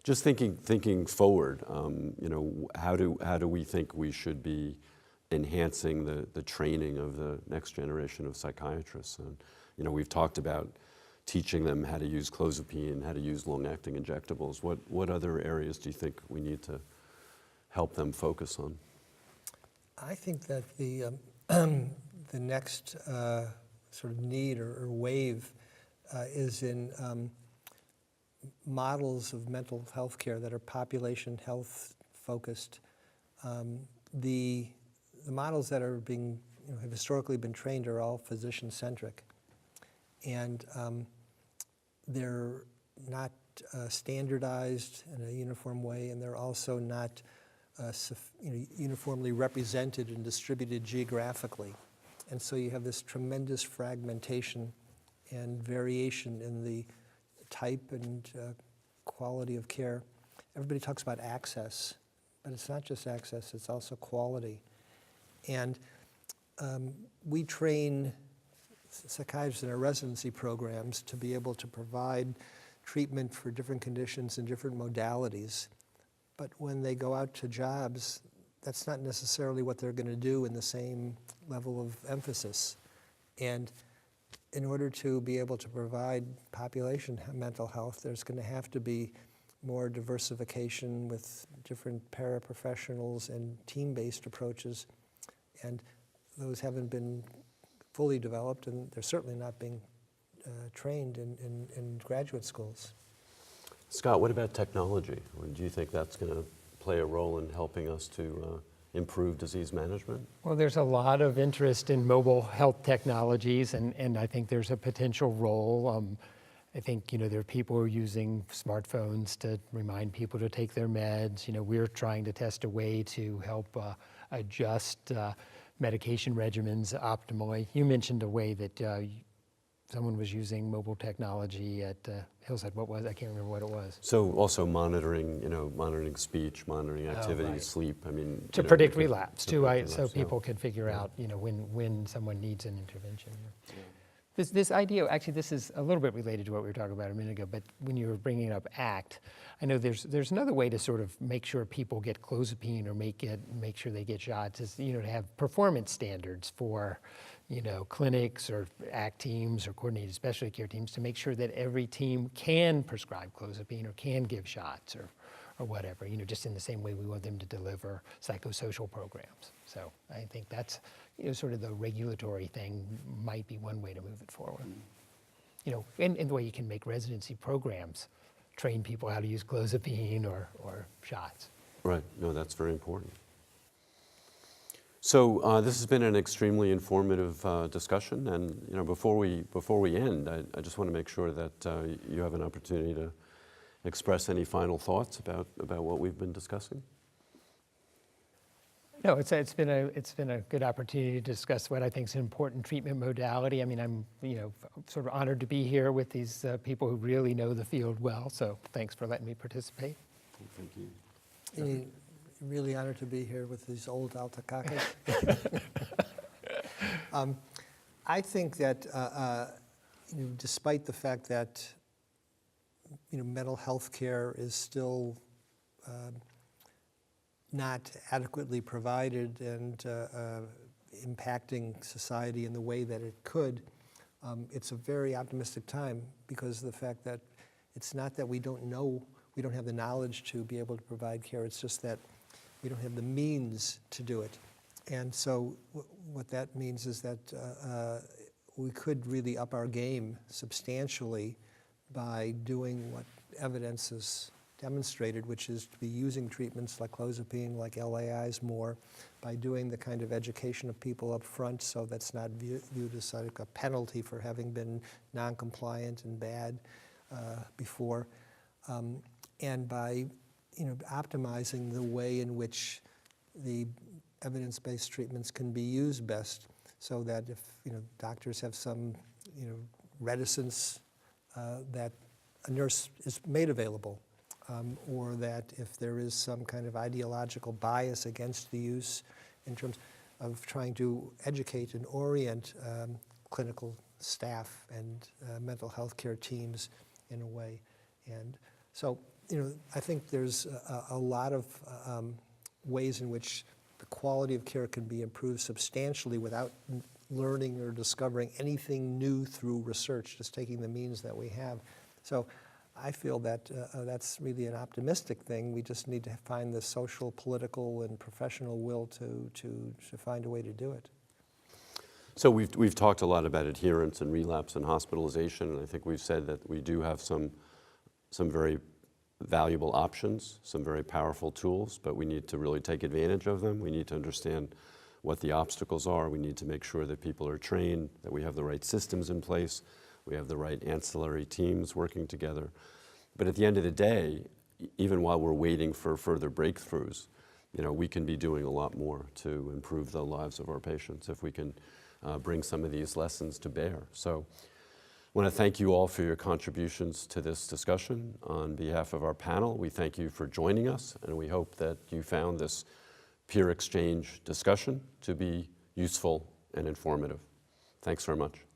Just thinking forward, how do we think we should be enhancing the training of the next generation of psychiatrists? And we've talked about teaching them how to use clozapine, how to use long-acting injectables. What other areas do you think we need to help them focus on? I think that the next sort of need or wave is in models of mental health care that are population health focused. The models that are have historically been trained are all physician centric, and they're not standardized in a uniform way, and they're also not uniformly represented and distributed geographically. And so you have this tremendous fragmentation and variation in the type and quality of care. Everybody talks about access, but it's not just access, it's also quality. And we train psychiatrists in our residency programs to be able to provide treatment for different conditions and different modalities. But when they go out to jobs, that's not necessarily what they're going to do in the same level of emphasis. And in order to be able to provide population mental health, there's going to have to be more diversification with different paraprofessionals and team-based approaches. And those haven't been fully developed, and they're certainly not being trained in graduate schools. Scott, what about technology? Do you think that's going to play a role in helping us to improve disease management? Well, there's a lot of interest in mobile health technologies, and I think there's a potential role. I think, there are people who are using smartphones to remind people to take their meds. We're trying to test a way to help adjust medication regimens optimally. You mentioned a way that someone was using mobile technology at Hillside. What was? I can't remember what it was. So also monitoring, monitoring speech, monitoring activity, right. sleep. I mean, To predict relapse too, relapse, so people can figure out, when someone needs an intervention. Yeah. This idea, actually, this is a little bit related to what we were talking about a minute ago. But when you were bringing up ACT, I know there's another way to sort of make sure people get clozapine or make sure they get shots is to have performance standards for clinics or ACT teams or coordinated specialty care teams to make sure that every team can prescribe clozapine or can give shots or whatever, just in the same way we want them to deliver psychosocial programs. So I think that's, sort of the regulatory thing might be one way to move it forward. And the way you can make residency programs train people how to use clozapine or shots. Right, no, that's very important. So this has been an extremely informative discussion, and before we end, I just want to make sure that you have an opportunity to express any final thoughts about what we've been discussing. No, it's been a good opportunity to discuss what I think is an important treatment modality. I mean, I'm sort of honored to be here with these people who really know the field well. So thanks for letting me participate. Thank you. Really honored to be here with these old alpacacas. I think that despite the fact that mental health care is still not adequately provided and impacting society in the way that it could, it's a very optimistic time because of the fact that it's not that we don't have the knowledge to be able to provide care, it's just that we don't have the means to do it. And so what that means is that we could really up our game substantially by doing what evidence has demonstrated, which is to be using treatments like clozapine, like LAIs more, by doing the kind of education of people up front so that's not viewed as like a penalty for having been non-compliant and bad before, and by optimizing the way in which the evidence-based treatments can be used best, so that if doctors have some reticence, that a nurse is made available, or that if there is some kind of ideological bias against the use in terms of trying to educate and orient clinical staff and mental health care teams in a way. And so I think there's a lot of ways in which the quality of care can be improved substantially without learning or discovering anything new through research, just taking the means that we have. So I feel that that's really an optimistic thing. We just need to find the social, political, and professional will to find a way to do it. So we've talked a lot about adherence and relapse and hospitalization, and I think we've said that we do have some very valuable options, some very powerful tools, but we need to really take advantage of them. We need to understand what the obstacles are. We need to make sure that people are trained, that we have the right systems in place, we have the right ancillary teams working together. But at the end of the day, even while we're waiting for further breakthroughs, we can be doing a lot more to improve the lives of our patients if we can bring some of these lessons to bear. So I want to thank you all for your contributions to this discussion. On behalf of our panel, we thank you for joining us, and we hope that you found this peer exchange discussion to be useful and informative. Thanks very much.